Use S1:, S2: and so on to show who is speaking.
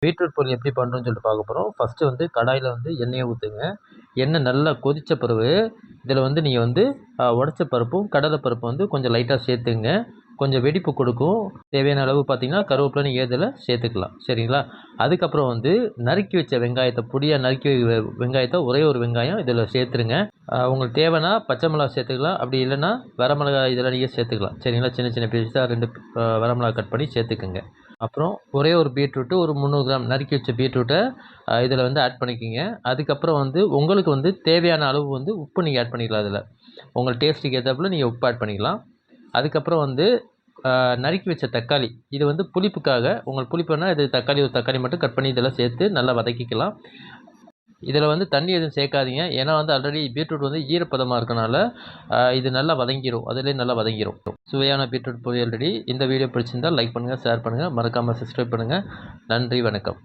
S1: Beetroot பொரியல் எப்படி பண்ணுறோன்னு சொல்லிட்டு பார்க்க போகிறோம். ஃபஸ்ட்டு வந்து கடாயில் வந்து எண்ணெயை ஊற்றுங்க. எண்ணெய் நல்லா கொதித்த பிறகு இதில் வந்து நீங்கள் வந்து உடச்ச பருப்பும் கடலை பருப்பும் வந்து கொஞ்சம் லைட்டாக சேர்த்துங்க. கொஞ்சம் வெடிப்பு கொடுக்கும். தேவையான அளவு பார்த்தீங்கன்னா கருவேப்பிலை நீங்கள் இதில் சேர்த்துக்கலாம். சரிங்களா? அதுக்கப்புறம் வந்து நறுக்கி வச்ச வெங்காயத்தை பொடியாக நறுக்கி வெங்காயத்தை ஒரே ஒரு வெங்காயம் இதில் சேர்த்துருங்க. உங்களுக்கு தேவைன்னா பச்சை மிளகா சேர்த்துக்கலாம். அப்படி இல்லைன்னா வரமிளகாய் இதெல்லாம் நீங்கள் சேர்த்துக்கலாம். சரிங்களா? சின்ன சின்ன பீஸாக 2 வரமிளகா கட் பண்ணி சேர்த்துக்குங்க. அப்புறம் ஒரே ஒரு பீட்ரூட்டு ஒரு 300 கிராம் நறுக்கி வச்ச பீட்ரூட்டை இதில் வந்து ஆட் பண்ணிக்கோங்க. அதுக்கப்புறம் வந்து உங்களுக்கு வந்து தேவையான அளவு வந்து உப்பு நீங்கள் ஆட் பண்ணிக்கலாம். அதில் உங்கள் டேஸ்ட்டுக்கு ஏற்றாப்புல நீங்கள் உப்பு ஆட் பண்ணிக்கலாம். அதுக்கப்புறம் வந்து நறுக்கி வச்ச தக்காளி, இது வந்து புளிப்புக்காக, உங்களுக்கு புளிப்புன்னா இது ஒரு தக்காளி மட்டும் கட் பண்ணி இதெல்லாம் சேர்த்து நல்லா வதக்கிக்கலாம். இதில் வந்து தண்ணி எதுவும் சேர்க்காதீங்க. ஏன்னா வந்து ஆல்ரெடி பீட்ரூட் வந்து ஈரப்பதமாக இருக்கனால இது நல்லா வதங்கிடும். அதிலே நல்லா வதங்கிடும். சுவையான பீட்ரூட் பொரியல் ரெடி. இந்த வீடியோ பிடிச்சிருந்தால் லைக் பண்ணுங்கள், ஷேர் பண்ணுங்கள், மறக்காமல் சப்ஸ்கிரைப் பண்ணுங்கள். நன்றி, வணக்கம்.